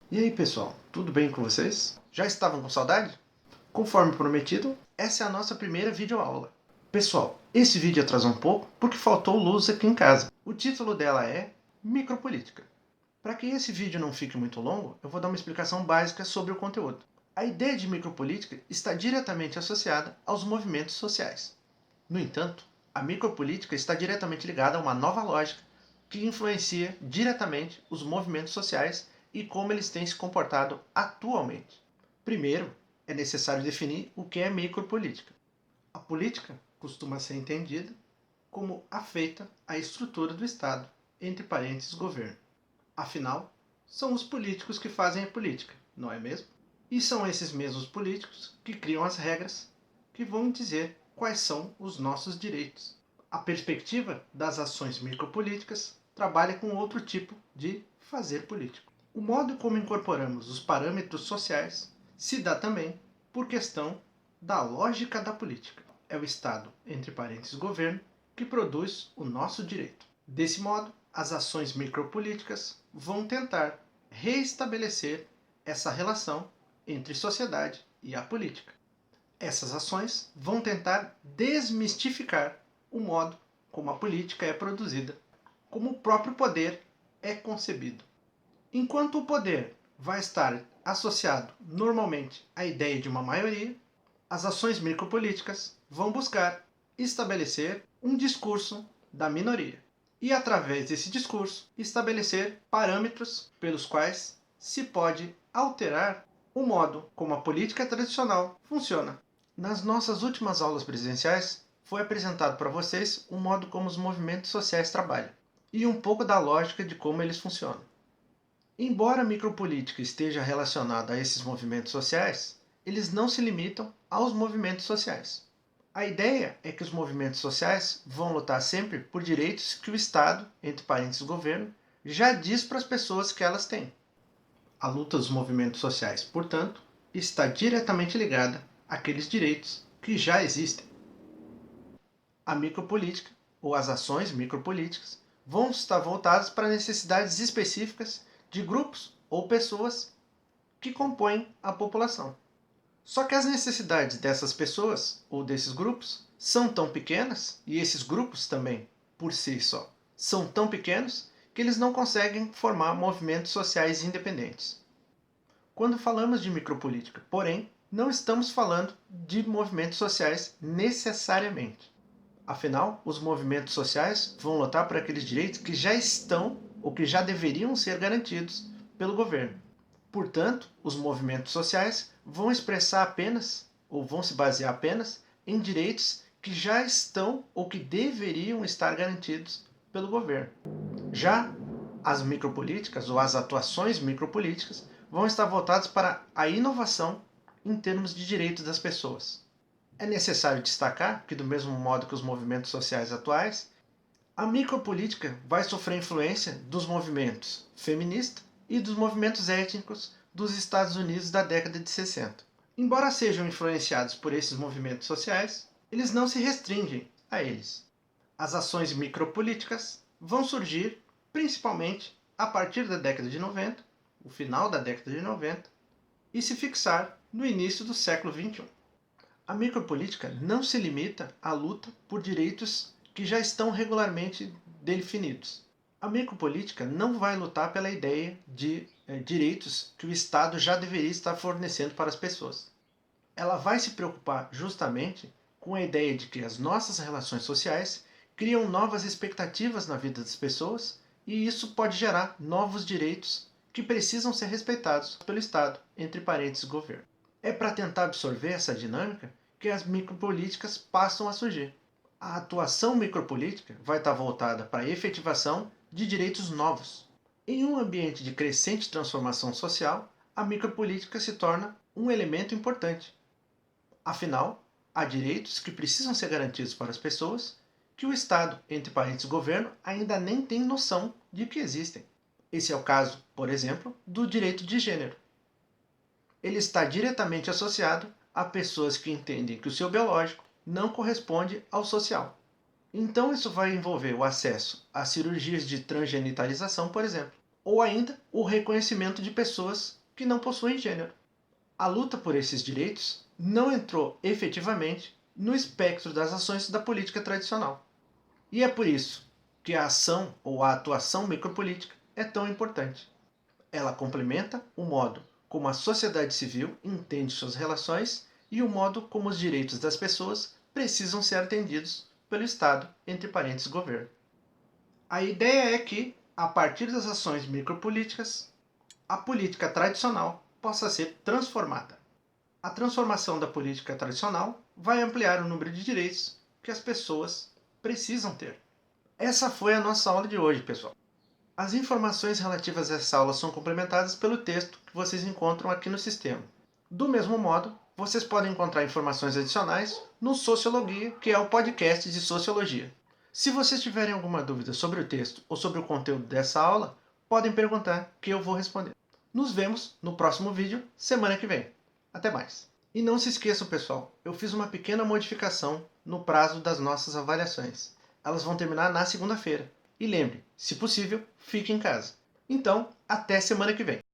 E aí pessoal, tudo bem com vocês? Já estavam com saudade? Conforme prometido, essa é a nossa primeira videoaula. Pessoal, esse vídeo atrasou um pouco porque faltou luz aqui em casa. O título dela é Micropolítica. Para que esse vídeo não fique muito longo, eu vou dar uma explicação básica sobre o conteúdo. A ideia de micropolítica está diretamente associada aos movimentos sociais. No entanto, a micropolítica está diretamente ligada a uma nova lógica que influencia diretamente os movimentos sociais e como eles têm se comportado atualmente. Primeiro, é necessário definir o que é micropolítica. A política costuma ser entendida como afeita à estrutura do Estado, entre parênteses, governo. Afinal, são os políticos que fazem a política, não é mesmo? E são esses mesmos políticos que criam as regras que vão dizer quais são os nossos direitos. A perspectiva das ações micropolíticas trabalha com outro tipo de fazer político. O modo como incorporamos os parâmetros sociais se dá também por questão da lógica da política. É o Estado, entre parênteses, governo, que produz o nosso direito. Desse modo, as ações micropolíticas vão tentar reestabelecer essa relação entre sociedade e a política. Essas ações vão tentar desmistificar o modo como a política é produzida, como o próprio poder é concebido. Enquanto o poder vai estar associado normalmente à ideia de uma maioria, as ações micropolíticas vão buscar estabelecer um discurso da minoria e, através desse discurso, estabelecer parâmetros pelos quais se pode alterar o modo como a política tradicional funciona. Nas nossas últimas aulas presenciais, foi apresentado para vocês o modo como os movimentos sociais trabalham e um pouco da lógica de como eles funcionam. Embora a micropolítica esteja relacionada a esses movimentos sociais, eles não se limitam aos movimentos sociais. A ideia é que os movimentos sociais vão lutar sempre por direitos que o Estado, entre parênteses governo, já diz para as pessoas que elas têm. A luta dos movimentos sociais, portanto, está diretamente ligada àqueles direitos que já existem. A micropolítica, ou as ações micropolíticas, vão estar voltadas para necessidades específicas de grupos ou pessoas que compõem a população. Só que as necessidades dessas pessoas ou desses grupos são tão pequenas, e esses grupos também, por si só, são tão pequenos que eles não conseguem formar movimentos sociais independentes. Quando falamos de micropolítica, porém, não estamos falando de movimentos sociais necessariamente. Afinal, os movimentos sociais vão lutar por aqueles direitos que já estão ou que já deveriam ser garantidos pelo governo. Portanto, os movimentos sociais vão expressar apenas, ou vão se basear apenas, em direitos que já estão ou que deveriam estar garantidos pelo governo. Já as micropolíticas, ou as atuações micropolíticas, vão estar voltadas para a inovação em termos de direitos das pessoas. É necessário destacar que, do mesmo modo que os movimentos sociais atuais, a micropolítica vai sofrer influência dos movimentos feministas e dos movimentos étnicos dos Estados Unidos da década de 60. Embora sejam influenciados por esses movimentos sociais, eles não se restringem a eles. As ações micropolíticas vão surgir principalmente a partir da década de 90, o final da década de 90, e se fixar no início do século XXI. A micropolítica não se limita à luta por direitos que já estão regularmente definidos. A micropolítica não vai lutar pela ideia de direitos que o Estado já deveria estar fornecendo para as pessoas. Ela vai se preocupar justamente com a ideia de que as nossas relações sociais criam novas expectativas na vida das pessoas e isso pode gerar novos direitos que precisam ser respeitados pelo Estado, entre parênteses, governo. É para tentar absorver essa dinâmica que as micropolíticas passam a surgir. A atuação micropolítica vai estar voltada para a efetivação de direitos novos. Em um ambiente de crescente transformação social, a micropolítica se torna um elemento importante. Afinal, há direitos que precisam ser garantidos para as pessoas que o Estado, entre parênteses governo, ainda nem tem noção de que existem. Esse é o caso, por exemplo, do direito de gênero. Ele está diretamente associado a pessoas que entendem que o seu biológico não corresponde ao social. Então isso vai envolver o acesso a cirurgias de transgenitalização, por exemplo. ou ainda o reconhecimento de pessoas que não possuem gênero. A luta por esses direitos não entrou efetivamente no espectro das ações da política tradicional. E é por isso que a ação ou a atuação micropolítica é tão importante. Ela complementa o modo como a sociedade civil entende suas relações e o modo como os direitos das pessoas precisam ser atendidos pelo Estado, entre parênteses, governo. A ideia é que, a partir das ações micropolíticas, a política tradicional possa ser transformada. A transformação da política tradicional vai ampliar o número de direitos que as pessoas precisam ter. Essa foi a nossa aula de hoje, pessoal. As informações relativas a essa aula são complementadas pelo texto que vocês encontram aqui no sistema. Do mesmo modo, vocês podem encontrar informações adicionais no Sociologia, que é o podcast de Sociologia. Se vocês tiverem alguma dúvida sobre o texto ou sobre o conteúdo dessa aula, podem perguntar que eu vou responder. Nos vemos no próximo vídeo, semana que vem. Até mais! E não se esqueçam, pessoal, eu fiz uma pequena modificação no prazo das nossas avaliações. Elas vão terminar na segunda-feira. E lembre, se possível, fique em casa. Então, até semana que vem.